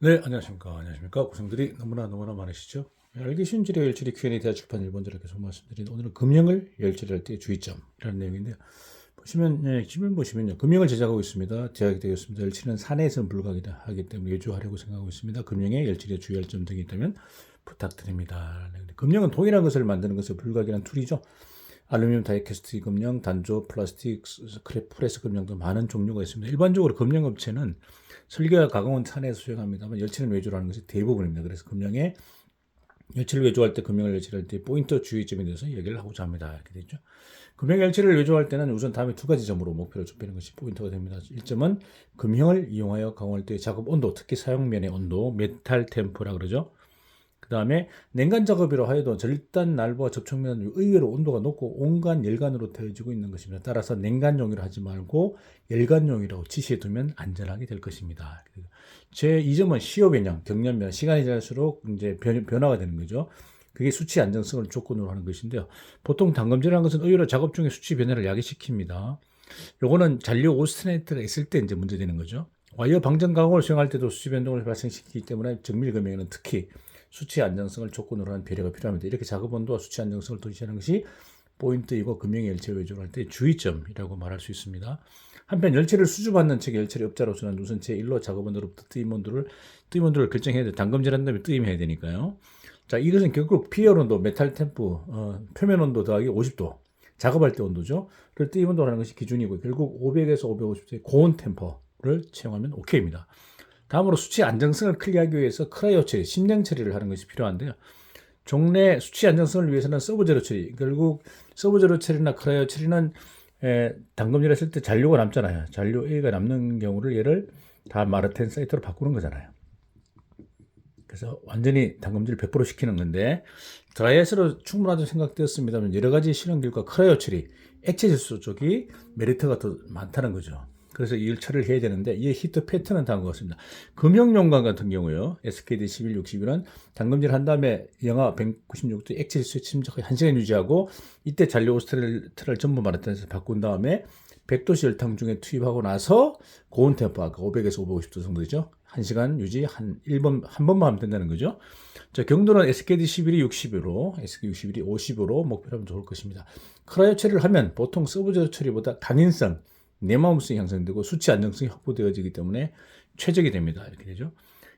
네, 안녕하십니까. 안녕하십니까. 고생들이 너무나 많으시죠? 알기 쉬운 지뢰 열처리 Q&A 대학출판 1번지라 계속 말씀드린 오늘은 금형을 열처리할 때 주의점이라는 내용인데요. 보시면, 지문 보시면요. 금형을 제작하고 있습니다. 제작이 되었습니다. 열처리는 산에서는 불가하기 때문에 예주하려고 생각하고 있습니다. 금형의 열처리에 주의할 점 등이 있다면 부탁드립니다. 금형은 동일한 것을 만드는 것을 불가하기란 툴이죠. 알루미늄 다이캐스트 금형, 단조, 플라스틱, 스크랩, 프레스 금형 등 많은 종류가 있습니다. 일반적으로 금형 업체는 설계와 가공은 산에서 수행합니다만 열체는 외주라는 것이 대부분입니다. 그래서 금형에 열체를 외주할 때 금형을 열체할 때 포인트 주의점에 대해서 얘기를 하고자 합니다. 이렇게 되죠. 금형 열체를 외주할 때는 우선 다음에 두 가지 점으로 목표를 좁히는 것이 포인트가 됩니다. 1점은 금형을 이용하여 가공할 때 작업 온도, 특히 사용면의 온도, 메탈 템퍼라 그러죠. 그 다음에 냉간 작업이라 하여도 절단 날부와 접촉면은 의외로 온도가 높고 온간 열간으로 되어지고 있는 것입니다. 따라서 냉간용이라 하지 말고 열간용이라고 지시해 두면 안전하게 될 것입니다. 제 2점은 시효 변형, 경련 변화, 시간이 지날수록 이제 변화가 되는 거죠. 그게 수치 안정성을 조건으로 하는 것인데요. 보통 단검질이라는 것은 의외로 작업 중에 수치 변화를 야기시킵니다. 요거는 잔류 오스테네이트가 있을 때 이제 문제되는 거죠. 와이어 방전 가공을 수행할 때도 수치 변동을 발생시키기 때문에 정밀 금형에는 특히 수치 안정성을 조건으로 한 배려가 필요합니다. 이렇게 작업 온도와 수치 안정성을 도시하는 것이 포인트이고 금형의 열체 외주를 할 때 주의점이라고 말할 수 있습니다. 한편 열체를 수주받는 측의 열체리 업자로서는 우선 제1로 작업 온도로부터 뜨임 온도를 결정해야 돼. 단검질한 다음에 뜨임해야 되니까요. 자, 이것은 결국 피열 온도, 메탈 템프, 표면 온도 더하기 50도. 작업할 때 온도죠. 그걸 뜨임 온도라는 것이 기준이고 결국 500에서 550도의 고온 템퍼를 채용하면 오케이입니다. 다음으로 수치 안정성을 클리어하기 위해서 크라이오 처리, 심냉 처리를 하는 것이 필요한데요. 종래 수치 안정성을 위해서는 서브 제로 처리, 결국 서브 제로 처리나 크라이오 처리는 단검질 했을 때 잔료가 남잖아요. 잔료 A가 남는 경우를 얘를 다 마르텐 사이트로 바꾸는 거잖아요. 그래서 완전히 단검질 100% 시키는 건데 드라이아이스로 충분하다고 생각되었습니다만 여러 가지 실험 결과 크라이오 처리, 액체 질소 쪽이 메리트가 더 많다는 거죠. 그래서 이걸 처리를 해야 되는데 이 히트 패턴은 다음과 같습니다. 금형용관 같은 경우요. SKD 1161은 단검질 한 다음에 영하 196도 액체 질소에 침착하게 1시간 유지하고 이때 잔료 오스트를 전부 마르텐에서 바꾼 다음에 100도씨 열탕 중에 투입하고 나서 고온 템퍼 아까 500에서 550도 정도죠. 1시간 유지 한 번만 하면 된다는 거죠. 자, 경도는 SKD 11이 60으로, SKD 61이 50으로 목표로 하면 좋을 것입니다. 크라이오 처리를 하면 보통 서브제로 처리보다 강인성, 내마음성이 향상되고 수치 안정성이 확보되어지기 때문에 최적이 됩니다. 이렇게 되죠.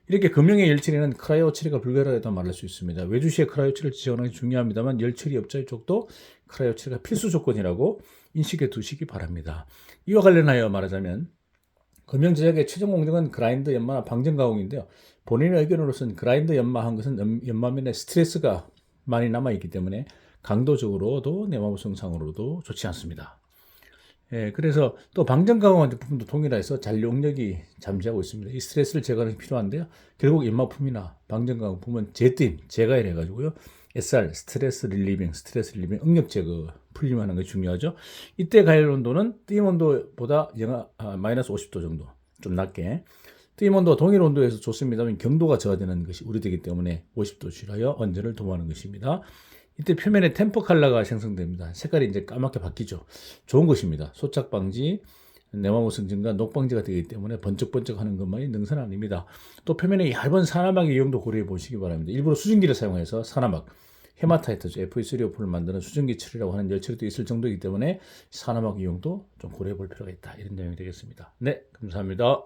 이렇게 금형의 열처리는 크라이오 처리가 불가하다고 말할 수 있습니다. 외주시에 크라이오 처리를 지원하는 게 중요합니다만 열처리 업자의 쪽도 크라이오 처리가 필수 조건이라고 인식해 두시기 바랍니다. 이와 관련하여 말하자면 금형 제작의 최종 공정은 그라인더 연마나 방전 가공인데요. 본인의 의견으로서는 그라인더 연마한 것은 연마면에 스트레스가 많이 남아있기 때문에 강도적으로도 내마성상으로도 좋지 않습니다. 그래서 또 방전 가공한 제품도 동일해서 잔용력이 잠재하고 있습니다. 이 스트레스를 제거하는 게 필요한데요. 결국 연마품이나 방전 가공품은 재가열 해가지고요. SR, 스트레스 릴리빙, 응력 제거, 풀림하는 게 중요하죠. 이때 가열 온도는 뜨임 온도보다 마이너스 50도 정도, 좀 낮게. 뜨임 온도와 동일 온도에서 좋습니다만 경도가 저하되는 것이 우려되기 때문에 50도 줄여야 원전을 도모하는 것입니다. 이때 표면에 템퍼 컬러가 생성됩니다. 색깔이 이제 까맣게 바뀌죠. 좋은 것입니다. 소착 방지, 내마모성 증가, 녹 방지가 되기 때문에 번쩍번쩍 하는 것만이 능선 아닙니다. 또 표면에 얇은 산화막의 이용도 고려해 보시기 바랍니다. 일부러 수증기를 사용해서 산화막, 헤마타이트죠. FE3O4를 만드는 수증기 처리라고 하는 열처리도 있을 정도이기 때문에 산화막 이용도 좀 고려해 볼 필요가 있다. 이런 내용이 되겠습니다. 네, 감사합니다.